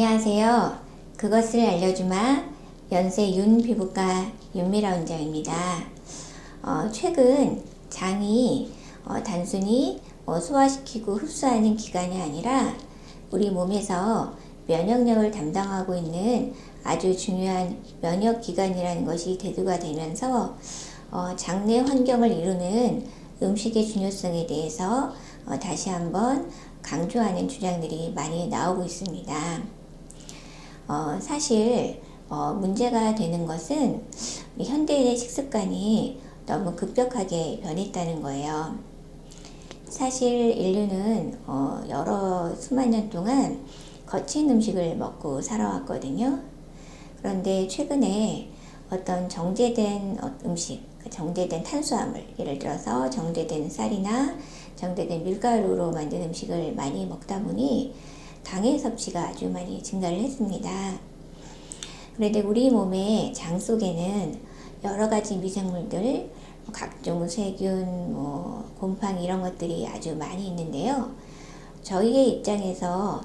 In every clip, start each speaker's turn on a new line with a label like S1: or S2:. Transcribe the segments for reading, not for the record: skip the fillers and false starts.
S1: 안녕하세요. 그것을 알려주마 연세 윤 피부과 윤미라 원장입니다. 최근 장이 단순히 소화시키고 흡수하는 기관이 아니라 우리 몸에서 면역력을 담당하고 있는 아주 중요한 면역기관이라는 것이 대두가 되면서 장내 환경을 이루는 음식의 중요성에 대해서 다시 한번 강조하는 주장들이 많이 나오고 있습니다. 사실 문제가 되는 것은 현대인의 식습관이 너무 급격하게 변했다는 거예요. 사실 인류는 여러 수만 년 동안 거친 음식을 먹고 살아왔거든요. 그런데 최근에 어떤 정제된 음식, 정제된 탄수화물, 예를 들어서 정제된 쌀이나 정제된 밀가루로 만든 음식을 많이 먹다 보니 당의 섭취가 아주 많이 증가를 했습니다. 그런데 우리 몸의 장 속에는 여러 가지 미생물들, 각종 세균, 곰팡이 이런 것들이 아주 많이 있는데요. 저희의 입장에서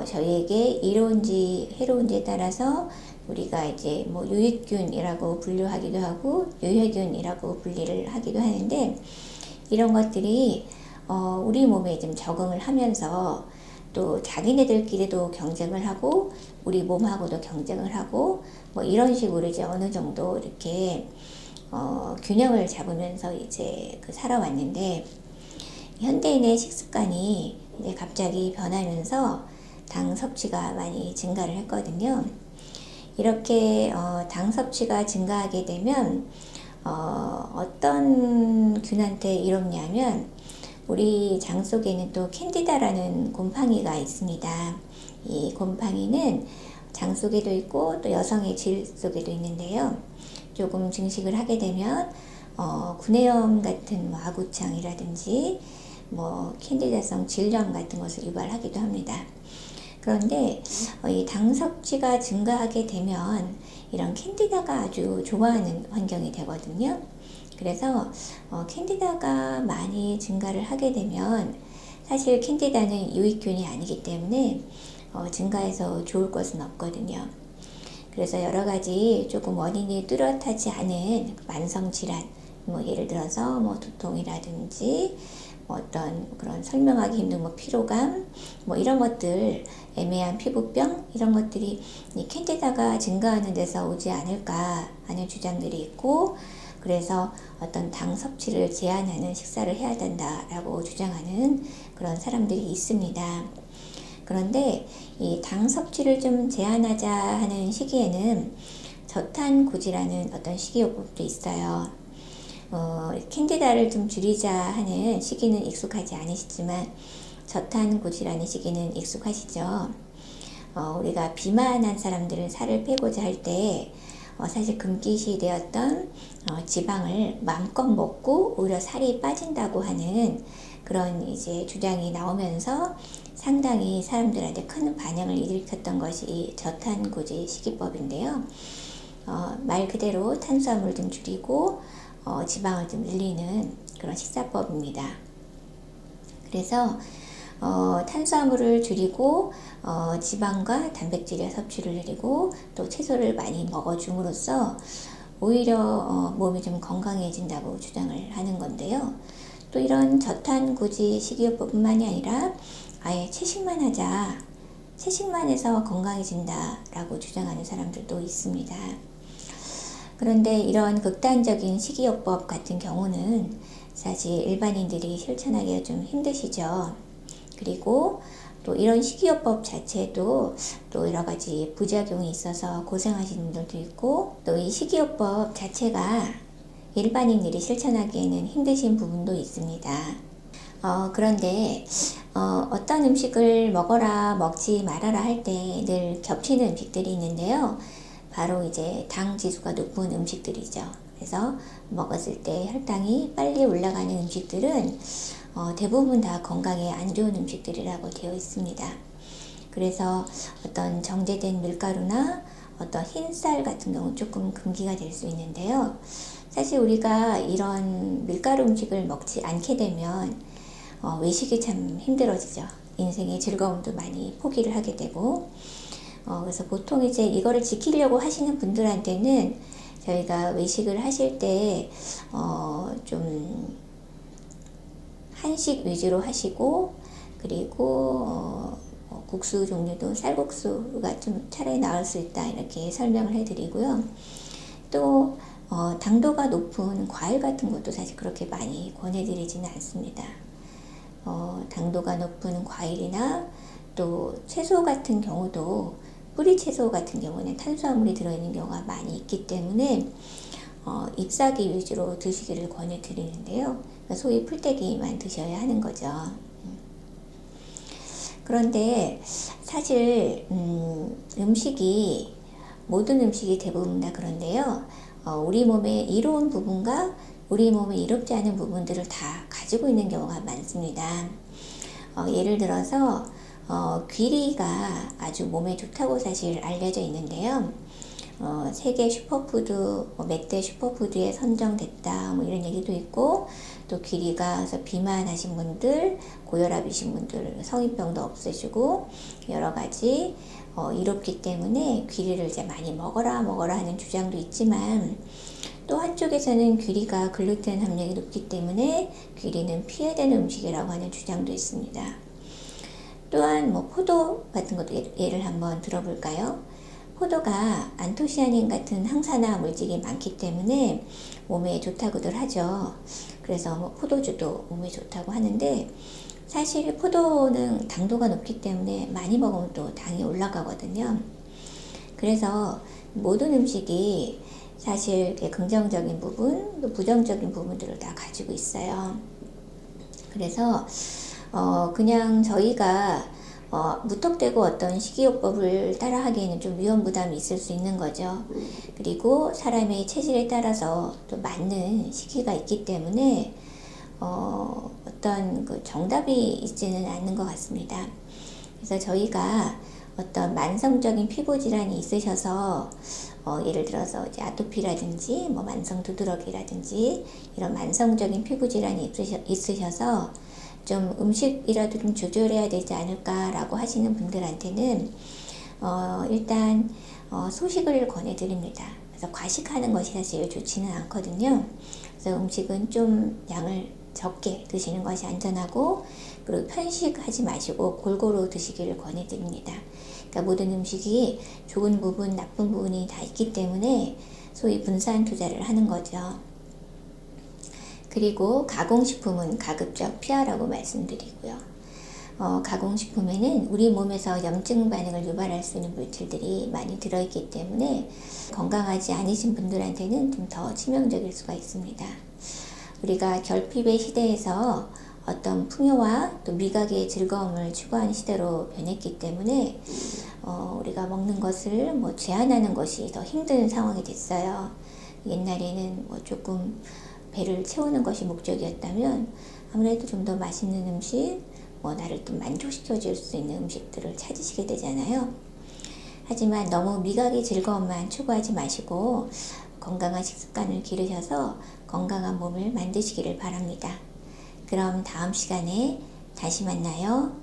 S1: 저희에게 이로운지 해로운지에 따라서 우리가 이제 유익균이라고 분류하기도 하고 유해균이라고 분리를 하기도 하는데, 이런 것들이 우리 몸에 좀 적응을 하면서 또 자기네들끼리도 경쟁을 하고 우리 몸하고도 경쟁을 하고 이런 식으로 이제 어느 정도 이렇게 균형을 잡으면서 이제 살아왔는데, 현대인의 식습관이 이제 갑자기 변하면서 당 섭취가 많이 증가를 했거든요. 이렇게 당 섭취가 증가하게 되면 어떤 균한테 이롭냐면, 우리 장 속에는 또 캔디다라는 곰팡이가 있습니다. 이 곰팡이는 장 속에도 있고 또 여성의 질 속에도 있는데요. 조금 증식을 하게 되면 구내염 같은 아구창이라든지 캔디다성 질염 같은 것을 유발하기도 합니다. 그런데 이 당 섭취가 증가하게 되면 이런 캔디다가 아주 좋아하는 환경이 되거든요. 그래서 캔디다가 많이 증가를 하게 되면, 사실 캔디다는 유익균이 아니기 때문에 증가해서 좋을 것은 없거든요. 그래서 여러 가지 조금 원인이 뚜렷하지 않은 만성 질환, 예를 들어서 두통이라든지 어떤 그런 설명하기 힘든 피로감, 이런 것들, 애매한 피부병, 이런 것들이 이 캔디다가 증가하는 데서 오지 않을까 하는 주장들이 있고, 그래서 어떤 당 섭취를 제한하는 식사를 해야 된다라고 주장하는 그런 사람들이 있습니다. 그런데 이 당 섭취를 좀 제한하자 하는 시기에는 저탄고지라는 어떤 식이요법도 있어요. 캔디다를 좀 줄이자 하는 시기는 익숙하지 않으시지만 저탄고지라는 시기는 익숙하시죠. 우리가 비만한 사람들은 살을 빼고자 할 때 사실 금기시 되었던 지방을 마음껏 먹고 오히려 살이 빠진다고 하는 그런 이제 주장이 나오면서 상당히 사람들한테 큰 반향을 일으켰던 것이 저탄고지 식이법인데요. 말 그대로 탄수화물 좀 줄이고 지방을 좀 늘리는 그런 식사법입니다. 그래서 탄수화물을 줄이고 지방과 단백질의 섭취를 늘리고 또 채소를 많이 먹어줌으로써 오히려 몸이 좀 건강해진다고 주장을 하는 건데요. 또 이런 저탄고지 식이요법뿐만이 아니라 아예 채식만 하자, 채식만 해서 건강해진다라고 주장하는 사람들도 있습니다. 그런데 이런 극단적인 식이요법 같은 경우는 사실 일반인들이 실천하기가 좀 힘드시죠. 그리고 또 이런 식이요법 자체도 또 여러 가지 부작용이 있어서 고생하시는 분들도 있고, 또 이 식이요법 자체가 일반인들이 실천하기에는 힘드신 부분도 있습니다. 그런데 어떤 음식을 먹어라 먹지 말아라 할 때 늘 겹치는 음식들이 있는데요. 바로 이제 당 지수가 높은 음식들이죠. 그래서 먹었을 때 혈당이 빨리 올라가는 음식들은 대부분 다 건강에 안 좋은 음식들이라고 되어 있습니다. 그래서 어떤 정제된 밀가루나 어떤 흰쌀 같은 경우는 조금 금기가 될 수 있는데요. 사실 우리가 이런 밀가루 음식을 먹지 않게 되면 외식이 참 힘들어지죠. 인생의 즐거움도 많이 포기를 하게 되고, 그래서 보통 이제 이거를 지키려고 하시는 분들한테는 저희가 외식을 하실 때, 좀 한식 위주로 하시고, 그리고 국수 종류도 쌀국수가 좀 차라리 나을 수 있다 이렇게 설명을 해드리고요. 또 당도가 높은 과일 같은 것도 사실 그렇게 많이 권해드리지는 않습니다. 당도가 높은 과일이나 또 채소 같은 경우도 뿌리 채소 같은 경우는 탄수화물이 들어있는 경우가 많이 있기 때문에 잎사귀 위주로 드시기를 권해드리는데요. 그러니까 소위 풀떼기만 드셔야 하는 거죠. 그런데 사실 음식이 모든 음식이 대부분 다 그런데요. 우리 몸의 이로운 부분과 우리 몸의 이롭지 않은 부분들을 다 가지고 있는 경우가 많습니다. 예를 들어서 귀리가 아주 몸에 좋다고 사실 알려져 있는데요. 세계 슈퍼푸드, 몇 대 슈퍼푸드에 선정됐다, 뭐 이런 얘기도 있고, 또 귀리가 그래서 비만하신 분들, 고혈압이신 분들, 성인병도 없애주고, 여러 가지, 이롭기 때문에 귀리를 이제 많이 먹어라 하는 주장도 있지만, 또 한쪽에서는 귀리가 글루텐 함량이 높기 때문에 귀리는 피해야 되는 음식이라고 하는 주장도 있습니다. 또한 뭐 포도 같은 것도 예를 한번 들어볼까요? 포도가 안토시아닌 같은 항산화 물질이 많기 때문에 몸에 좋다고들 하죠. 그래서 뭐 포도주도 몸에 좋다고 하는데 사실 포도는 당도가 높기 때문에 많이 먹으면 또 당이 올라가거든요. 그래서 모든 음식이 사실 긍정적인 부분, 또 부정적인 부분들을 다 가지고 있어요. 그래서 그냥 저희가 무턱대고 어떤 식이요법을 따라하기에는 좀 위험 부담이 있을 수 있는 거죠. 그리고 사람의 체질에 따라서 또 맞는 시기가 있기 때문에 어떤 그 정답이 있지는 않는 것 같습니다. 그래서 저희가 어떤 만성적인 피부 질환이 있으셔서 예를 들어서 이제 아토피라든지 뭐 만성 두드러기라든지 이런 만성적인 피부 질환이 있으셔서 좀 음식이라도 좀 조절해야 되지 않을까라고 하시는 분들한테는 일단 소식을 권해드립니다. 그래서 과식하는 것이 사실 좋지는 않거든요. 그래서 음식은 좀 양을 적게 드시는 것이 안전하고, 그리고 편식하지 마시고 골고루 드시기를 권해드립니다. 그러니까 모든 음식이 좋은 부분, 나쁜 부분이 다 있기 때문에 소위 분산 투자를 하는 거죠. 그리고 가공식품은 가급적 피하라고 말씀드리고요. 가공식품에는 우리 몸에서 염증 반응을 유발할 수 있는 물질들이 많이 들어있기 때문에 건강하지 않으신 분들한테는 좀 더 치명적일 수가 있습니다. 우리가 결핍의 시대에서 어떤 풍요와 또 미각의 즐거움을 추구하는 시대로 변했기 때문에 우리가 먹는 것을 뭐 제한하는 것이 더 힘든 상황이 됐어요. 옛날에는 뭐 조금 배를 채우는 것이 목적이었다면 아무래도 좀 더 맛있는 음식, 뭐 나를 좀 만족시켜 줄 수 있는 음식들을 찾으시게 되잖아요. 하지만 너무 미각의 즐거움만 추구하지 마시고 건강한 식습관을 기르셔서 건강한 몸을 만드시기를 바랍니다. 그럼 다음 시간에 다시 만나요.